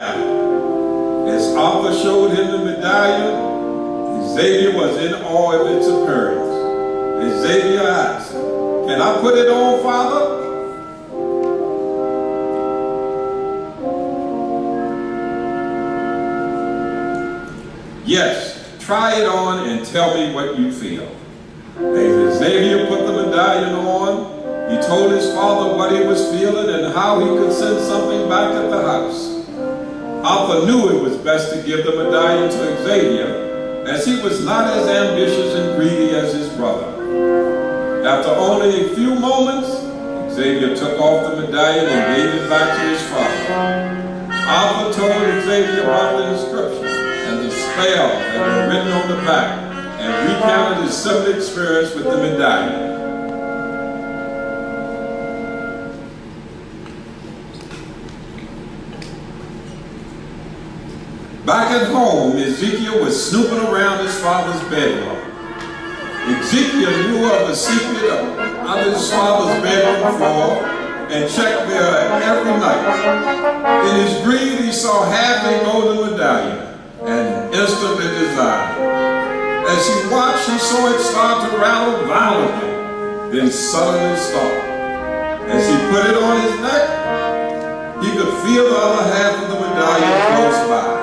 As Arthur showed him the medallion, Xavier was in awe of its appearance. Xavier asked, "Can I put it on, Father?" "Yes, try it on and tell me what you feel." As Xavier put the medallion on, he told his father what he was feeling and how he could send something back at the house. Arthur knew it was best to give the medallion to Xavier, as he was not as ambitious and greedy as his brother. After only a few moments, Xavier took off the medallion and gave it back to his father. Arthur told Xavier about the inscription and the spell that were written on the back, and recounted his similar experience with the medallion. Back at home, Ezekiel was snooping around his father's bedroom. Ezekiel knew of the secret of his father's bedroom floor and checked there every night. In his dream, he saw half a golden medallion and instantly desired. As he watched, he saw it start to rattle violently, then suddenly stop. As he put it on his neck, he could feel the other half of the medallion close by.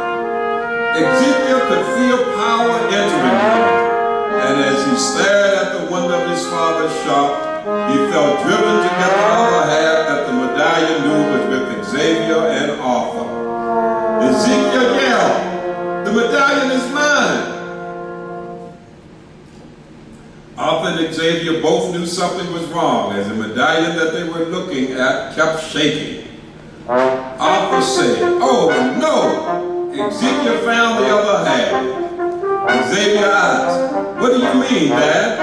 Ezekiel could feel power entering him, and as he stared at the window of his father's shop, he felt driven to get the other half that the medallion knew was with Xavier and Arthur. Ezekiel yelled, "The medallion is mine!" Arthur and Xavier both knew something was wrong, as the medallion that they were looking at kept shaking. Arthur said, "Oh no! Ezekiel found the other half." Xavier asked, "What do you mean, Dad?"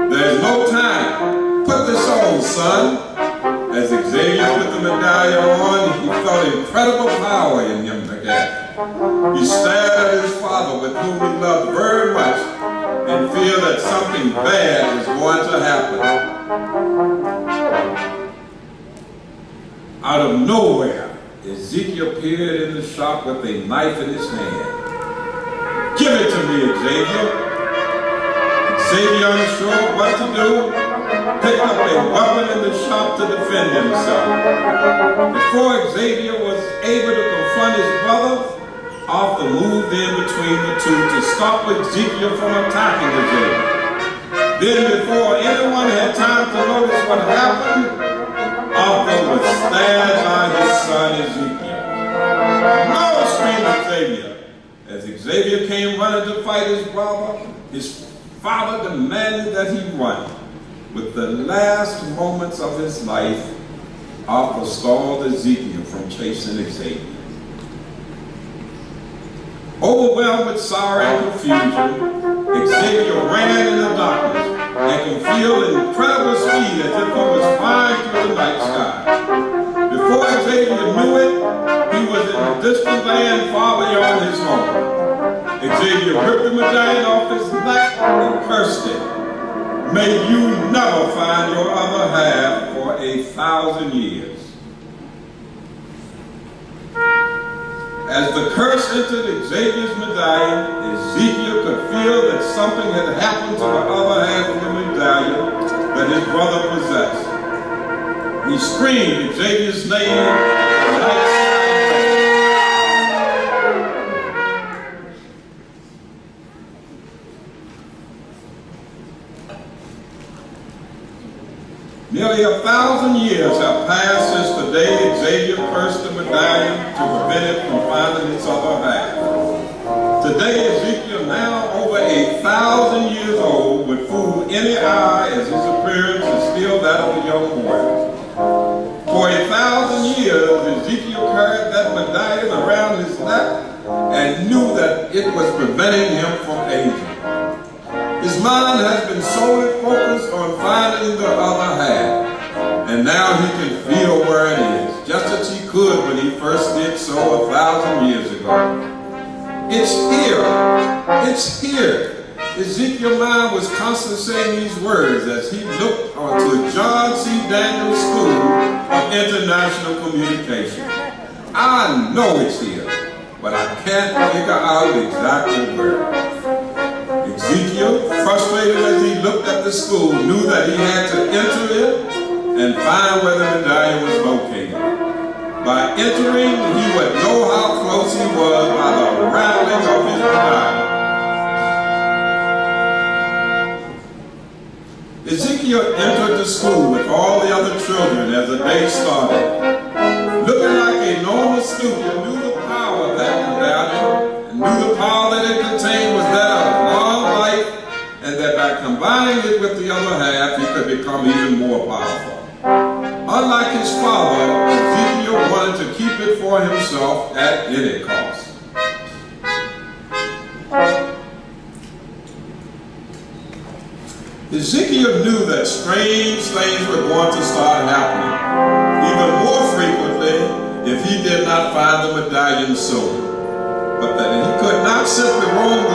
"There's no time. Put this on, son." As Xavier put the medallion on, he felt incredible power in him again. He stared at his father, with whom he loved very much, and feel that something bad is going to happen. Out of nowhere, Ezekiel appeared in the shop with a knife in his hand. "Give it to me, Xavier." Xavier, unsure what to do, picked up a weapon in the shop to defend himself. Before Xavier was able to confront his brother, Arthur moved in between the two to stop Ezekiel from attacking Xavier. Then, before anyone had time to notice what happened, Arthur was stabbed by his son Ezekiel. "No!" screamed Xavier. As Xavier came running to fight his brother, his father demanded that he run. With the last moments of his life, Arthur stalled Ezekiel from chasing Xavier. Overwhelmed with sorrow and confusion, Xavier ran in the darkness and could feel incredible speed as if he was flying through the night sky. Before Xavier knew it, he was in a distant land far beyond his home. Xavier ripped the medallion off his neck and cursed it. "May you never find your other half for 1,000 years." As the curse entered Xavier's medallion, Ezekiel could feel that something had happened to the other half of the medallion that his brother possessed. He screamed Xavier's name. Nearly 1,000 years have passed since the day Xavier cursed the medallion to prevent it from finding its other half. Today, Ezekiel, now over 1,000 years old, would fool any eye as his appearance is still that of a young boy. For 1,000 years, Ezekiel carried that medallion around his neck and knew that it was preventing him from aging. His mind has been solely focused on finding the other half, and now he can feel where it is, just as he could when he first did so 1,000 years ago. "It's here! It's here!" Ezekiel's mind was constantly saying these words as he looked onto John C. Daniels School of International Communication. I know it's here, but I can't figure out exactly where. Ezekiel, frustrated as he looked at the school, knew that he had to enter it and find where the medallion was located. By entering, he would know how close he was by the rattling of his medallion. Ezekiel entered the school with all the other children as the day started. Looking like a normal student, knew the power of that medallion, and knew the power that it contained was that of long life, and that by combining it with the other half, he could become even more powerful. Unlike his father, Ezekiel wanted to keep it for himself at any cost. Ezekiel knew that strange things were going to start happening, even more frequently if he did not find the medallion soon. But that he could not simply roam